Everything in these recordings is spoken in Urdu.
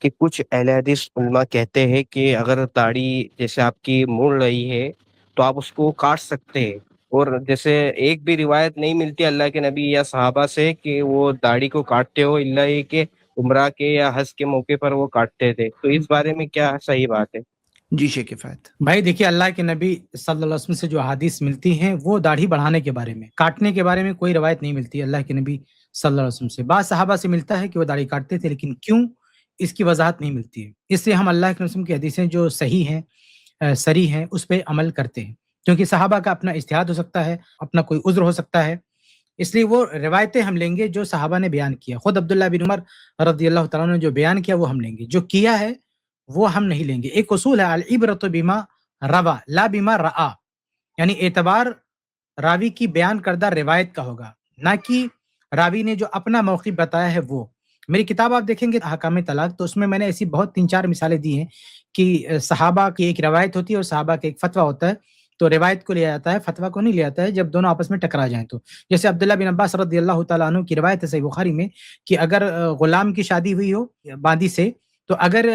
کہ کچھ اہل حدیث علماء کہتے ہیں کہ اگر داڑھی جیسے آپ کی مڑ رہی ہے تو آپ اس کو کاٹ سکتے ہیں، اور جیسے ایک بھی روایت نہیں ملتی اللہ کے نبی یا صحابہ سے کہ وہ داڑھی کو کاٹتے ہو، الا یہ کہ عمرہ کے یا حج کے موقع پر وہ کاٹتے تھے. تو اس بارے میں کیا صحیح بات ہے؟ جی شیخ کفایت بھائی، دیکھیے اللہ کے نبی صلی اللہ علیہ وسلم سے جو احادیث ملتی ہیں وہ داڑھی بڑھانے کے بارے میں، کاٹنے کے بارے میں کوئی روایت نہیں ملتی اللہ کے نبی صلی اللہ علیہ وسلم سے. بعض صحابہ سے ملتا ہے کہ وہ داڑھی کاٹتے تھے، لیکن کیوں، اس کی وضاحت نہیں ملتی ہے. اس لیے ہم اللہ کے رسول کی حدیثیں جو صحیح ہیں، صریح ہیں، اس پہ عمل کرتے ہیں، کیونکہ صحابہ کا اپنا اجتہاد ہو سکتا ہے، اپنا کوئی عذر ہو سکتا ہے. اس لیے وہ روایتیں ہم لیں گے جو صحابہ نے بیان کیا. خود عبداللہ بن عمر رضی اللہ تعالیٰ نے جو بیان کیا وہ ہم لیں گے، جو کیا ہے وہ ہم نہیں لیں گے. ایک اصول ہے، العبرۃ بما روا لا بما رآ، یعنی اعتبار راوی کی بیان کردہ روایت کا ہوگا، نہ کہ راوی نے جو اپنا موقف بتایا ہے وہ. میری کتاب آپ دیکھیں گے احکام طلاق، تو اس میں نے ایسی بہت 3-4 مثالیں دی ہیں کہ صحابہ کی ایک روایت ہوتی ہے اور صحابہ کا ایک فتویٰ ہوتا ہے، تو روایت کو لے آتا ہے، فتویٰ کو نہیں لے آتا ہے جب دونوں آپس میں ٹکرا جائیں. تو جیسے عبداللہ بن عباس رضی اللہ تعالیٰ عنہ کی روایت ہے صحیح بخاری میں کہ اگر غلام کی شادی ہوئی ہو باندی سے، تو اگر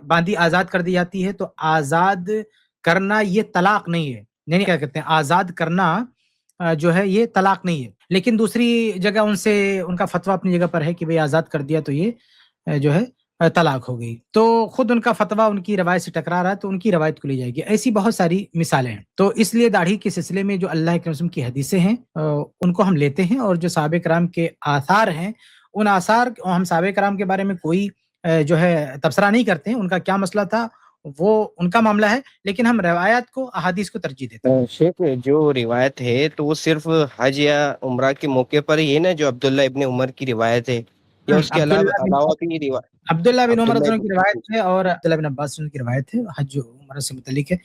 باندی آزاد کر دی جاتی ہے تو آزاد کرنا یہ طلاق نہیں ہے، نہیں کیا کہتے ہیں، آزاد کرنا جو ہے یہ طلاق نہیں ہے. لیکن دوسری جگہ ان کا فتویٰ اپنی جگہ پر ہے کہ بھئی آزاد کر دیا تو یہ جو ہے طلاق ہو گئی. تو خود ان کا فتویٰ ان کی روایت سے ٹکرا رہا ہے تو ان کی روایت کو لی جائے گی. ایسی بہت ساری مثالیں ہیں. تو اس لیے داڑھی کے سلسلے میں جو اللہ کے رسول کی حدیثیں ہیں ان کو ہم لیتے ہیں، اور جو صحابہ کرام کے آثار ہیں ان آثار ہم صحابہ کرام کے بارے میں کوئی جو ہے تبصرہ نہیں کرتے ہیں، ان کا کیا مسئلہ تھا وہ ان کا معاملہ ہے، لیکن ہم روایات کو احادیث کو ترجیح دیتے ہیں. شیخ جو روایت ہے تو وہ صرف حج یا عمرہ کے موقع پر ہی ہے نا، جو عبداللہ ابن عمر کی روایت ہے، یا اس کے علاوہ بھی روایت؟ عبداللہ بن عمر عبداللہ کی روایت ہے اور عبداللہ بن عباس کی روایت ہے حج عمرہ سے متعلق ہے.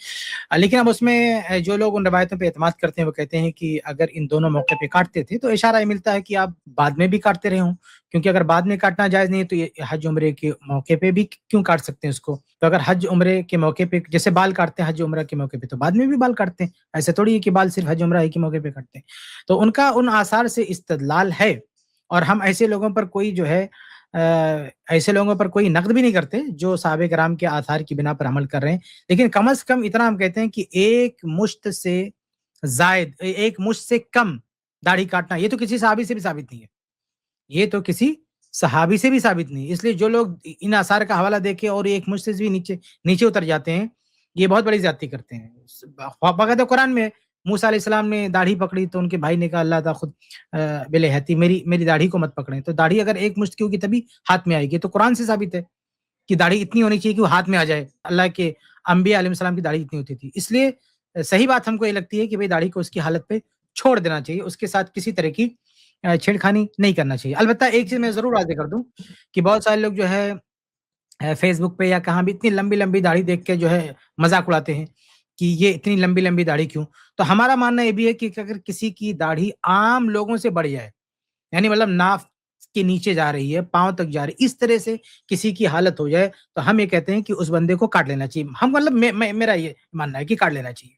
لیکن اب اس میں جو لوگ ان روایتوں پہ اعتماد کرتے ہیں وہ کہتے ہیں کہ اگر ان دونوں موقع پہ کاٹتے تھے تو اشارہ یہ ملتا ہے کہ آپ بعد میں بھی کاٹتے رہے ہوں، کیونکہ اگر بعد میں کاٹنا جائز نہیں ہے تو یہ حج عمرے کے موقع پہ بھی کیوں کاٹ سکتے ہیں اس کو. تو اگر حج عمرے کے موقع پہ جیسے بال کاٹتے ہیں حج عمرہ کے موقع پہ، تو بعد میں بھی بال کاٹتے ہیں، ایسے تھوڑی ہے کہ بال صرف حج عمرہ کے موقع پہ کاٹتے ہیں. تو ان کا ان آثار سے استدلال ہے، اور ہم ایسے لوگوں پر کوئی جو ہے ایسے لوگوں پر کوئی نقد بھی نہیں کرتے جو صحابہ کرام کے آثار کی بنا پر عمل کر رہے ہیں. لیکن کم از کم اتنا ہم کہتے ہیں کہ ایک مشت سے زائد، ایک مشت سے کم داڑھی کاٹنا یہ تو کسی صحابی سے بھی ثابت نہیں ہے، یہ تو کسی صحابی سے بھی ثابت نہیں. اس لیے جو لوگ ان آثار کا حوالہ دے کے اور ایک مشت سے بھی نیچے اتر جاتے ہیں یہ بہت بڑی زیادتی کرتے ہیں. باقاعدہ قرآن میں موسیٰ علیہ السلام نے داڑھی پکڑی تو ان کے بھائی نے کہا اللہ تعالیٰ خود بلحتی میری داڑھی کو مت پکڑیں. تو داڑھی اگر ایک مشت کی ہوگی تبھی ہاتھ میں آئے گی، تو قرآن سے ثابت ہے کہ داڑھی اتنی ہونی چاہیے کہ وہ ہاتھ میں آ جائے. اللہ کے انبیاء علیہ السلام کی داڑھی اتنی ہوتی تھی. اس لیے صحیح بات ہم کو یہ لگتی ہے کہ بھئی داڑھی کو اس کی حالت پہ چھوڑ دینا چاہیے، اس کے ساتھ کسی طرح کی چھیڑخانی نہیں کرنا چاہیے. البتہ ایک چیز میں ضرور واضح کر دوں کہ بہت سارے لوگ جو ہے فیس بک پہ یا کہاں بھی اتنی لمبی لمبی داڑھی دیکھ کے جو ہے مذاق اڑاتے ہیں کہ یہ اتنی لمبی لمبی داڑھی کیوں. تو ہمارا ماننا یہ بھی ہے کہ اگر کسی کی داڑھی عام لوگوں سے بڑھ جائے، یعنی مطلب ناف کے نیچے جا رہی ہے، پاؤں تک جا رہی ہے، اس طرح سے کسی کی حالت ہو جائے تو ہم یہ کہتے ہیں کہ اس بندے کو کاٹ لینا چاہیے. ہم مطلب میرا یہ ماننا ہے کہ کاٹ لینا چاہیے.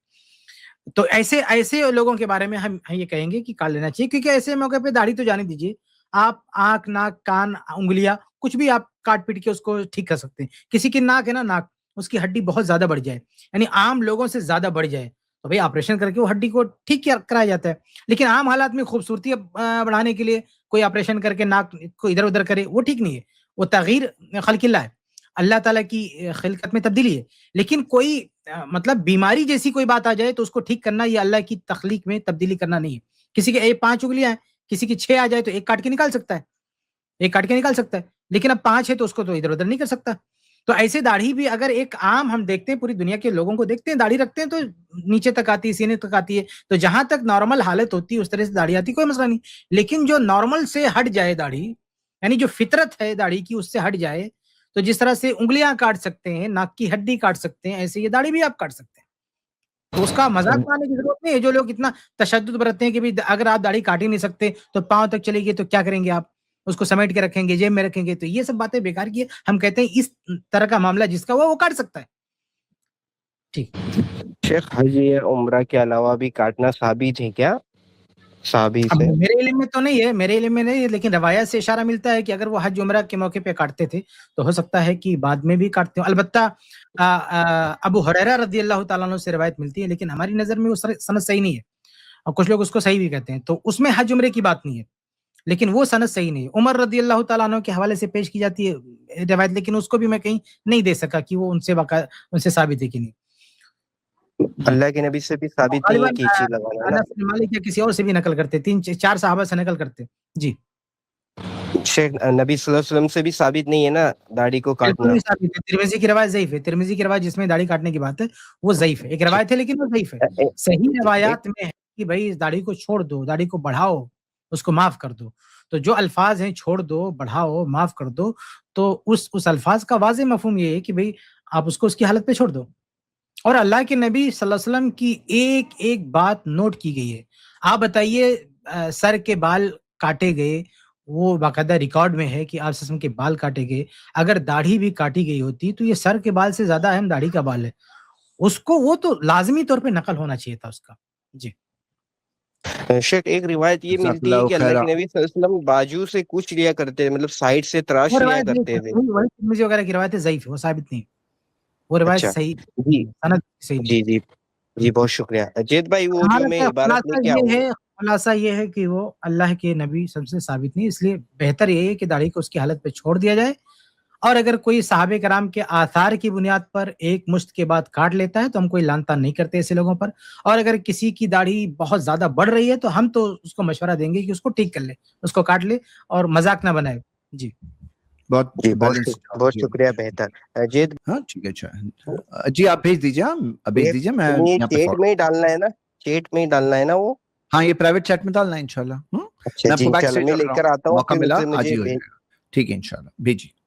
تو ایسے لوگوں کے بارے میں ہم یہ کہیں گے کہ کاٹ لینا چاہیے، کیونکہ ایسے موقع پہ داڑھی تو جانے دیجیے، آپ آنکھ، ناک، کان، انگلیاں کچھ بھی آپ کاٹ پیٹ کے اس کو ٹھیک کر سکتے ہیں. کسی کی ناک ہے نا، ناک اس کی ہڈی بہت زیادہ بڑھ جائے، یعنی عام لوگوں سے زیادہ بڑھ جائے، تو بھئی آپریشن کر کے وہ ہڈی کو ٹھیک کرایا جاتا ہے. لیکن عام حالات میں خوبصورتی بڑھانے کے لیے کوئی آپریشن کر کے ناک کو ادھر ادھر کرے، وہ ٹھیک نہیں ہے. وہ تغییر خلق اللہ ہے، اللہ تعالیٰ کی خلقت میں تبدیلی ہے. لیکن کوئی مطلب بیماری جیسی کوئی بات آ جائے تو اس کو ٹھیک کرنا یہ اللہ کی تخلیق میں تبدیلی کرنا نہیں ہے. کسی کے 5 انگلیاں ہیں، کسی کی 6 آ جائے تو ایک کاٹ کے نکال سکتا ہے، لیکن اب 5 ہے تو اس کو تو ادھر ادھر نہیں کر سکتا. تو ایسے داڑھی بھی اگر ایک عام ہم دیکھتے ہیں، پوری دنیا کے لوگوں کو دیکھتے ہیں داڑھی رکھتے ہیں تو نیچے تک آتی ہے، سینے تک آتی ہے، تو جہاں تک نارمل حالت ہوتی ہے اس طرح سے داڑھی آتی، کوئی مسئلہ نہیں. لیکن جو نارمل سے ہٹ جائے داڑھی، یعنی جو فطرت ہے داڑھی کی اس سے ہٹ جائے، تو جس طرح سے انگلیاں کاٹ سکتے ہیں، ناک کی ہڈی کاٹ سکتے ہیں، ایسے یہ داڑھی بھی آپ کاٹ سکتے ہیں. تو اس کا مذاق بنانے کی ضرورت نہیں ہے. جو لوگ اتنا تشدد برتتے ہیں کہ اگر آپ داڑھی کاٹ ہی نہیں سکتے تو پاؤں تک چلے گی تو کیا کریں گے آپ؟ اس کو سمیٹ کے رکھیں گے، جیب میں رکھیں گے، تو یہ سب باتیں بیکار کی ہے. ہم کہتے ہیں اس طرح کا معاملہ جس کا وہ کاٹ سکتا ہے. ٹھیک شیخ، حج یا عمرہ کے علاوہ بھی کاٹنا ثابت ہے کیا؟ صحابی اب سے؟ میرے علم میں تو نہیں ہے، میرے علم میں نہیں ہے، لیکن روایت سے اشارہ ملتا ہے کہ اگر وہ حج عمرہ کے موقع پہ کاٹتے تھے تو ہو سکتا ہے کہ بعد میں بھی کاٹتے ہوں۔ البتہ ابو ہریرہ رضی اللہ تعالیٰ عنہ سے روایت ملتی ہے، لیکن ہماری نظر میں وہ سند صحیح نہیں ہے، اور کچھ لوگ اس کو صحیح بھی کہتے ہیں، تو اس میں حج عمرے کی بات نہیں ہے، لیکن وہ سند صحیح نہیں ہے۔ عمر رضی اللہ تعالیٰ عنہ کے حوالے سے پیش کی جاتی ہے روایت، لیکن اس کو بھی میں کہیں نہیں دے سکا کہ وہ ان سے ثابت ہے کہ نہیں جی۔ اللہ کے نبی سے بھی ثابت نہیں ہے غالباً کینچی لگانا نا؟ انس بن مالک یا کسی اور سے بھی نقل کرتے، 3-4 صحابہ سے نقل کرتے جی۔ شیخ نبی صلی اللہ علیہ وسلم سے بھی ثابت نہیں ہے نا داڑھی کو بالکل کاٹنا؟ بھی ثابت ہے، ترمذی کی روایت ضعیف ہے، ترمذی کی روایت جس میں داڑھی کاٹنے کی بات ہے وہ ضعیف ہے، ایک روایت ہے لیکن وہ ضعیف ہے۔ صحیح روایات میں ہے کہ بھائی داڑھی کو چھوڑ دو، داڑھی کو بڑھاؤ، اس کو معاف کر دو، تو جو الفاظ ہیں چھوڑ دو، بڑھاؤ، معاف کر دو، تو اس الفاظ کا واضح مفہوم یہ ہے کہ بھئی آپ اس کو اس کی حالت پہ چھوڑ دو، اور اللہ کے نبی صلی اللہ علیہ وسلم کی ایک ایک بات نوٹ کی گئی ہے۔ آپ بتائیے سر کے بال کاٹے گئے، وہ باقاعدہ ریکارڈ میں ہے کہ آپ صلی اللہ علیہ وسلم کے بال کاٹے گئے، اگر داڑھی بھی کاٹی گئی ہوتی تو یہ سر کے بال سے زیادہ اہم داڑھی کا بال ہے، اس کو وہ تو لازمی طور پہ نقل ہونا چاہیے تھا اس کا جی۔ شیخ ایک روایت یہ جزاک ملتی ہے اللہ کہ اللہ خیر۔ کے نبی صلی اللہ علیہ وسلم بازو سے کچھ لیا کرتے تھے، مطلب سائڈ سے تراش وہ لیا روایت کرتے تھے۔ وہی ترمذی وغیرہ کی روایت ضعیف ہے، وہ ثابت نہیں، وہ روایت اچھا صحیح جی سند صحیح نہیں۔ جی جی جی، بہت شکریہ اجیت بھائی۔ وہ جو میں عبارت لے کے آؤں، خلاصہ یہ ہے کہ وہ اللہ کے نبی سب سے ثابت نہیں، اس لیے بہتر یہ ہے کہ داڑھی کو اس کی حالت پہ چھوڑ دیا جائے، اور اگر کوئی صحابہ کرام کے آثار کی بنیاد پر ایک مشت کے بعد کاٹ لیتا ہے تو ہم کوئی لعن طعن نہیں کرتے ایسے لوگوں پر، اور اگر کسی کی داڑھی بہت زیادہ بڑھ رہی ہے تو ہم تو اس کو مشورہ دیں گے کہ اس کو ٹھیک کر لے، اس کو کاٹ لے اور مذاق نہ بنائے جی۔ بہت جی بیلنس بہت شکریہ، بہتر اجیت ہاں ٹھیک ہے اچھا جی، آپ بھیج دیجیے میں یہاں پہ چیٹ میں ہی ڈالنا ہے نا؟ چیٹ میں ہی ڈالنا ہے نا وہ؟ ہاں یہ پرائیویٹ چیٹ میں ڈالنا ہے انشاءاللہ۔ اچھا میں آپ جی کو بیک انشاءاللہ سے میں کر لے رہا کر ہوں، آتا ہوں، موقع پھر ملا اسے آج مجھے ہی ہو جائے گا، ٹھیک ہے انشاءاللہ بھیجیے۔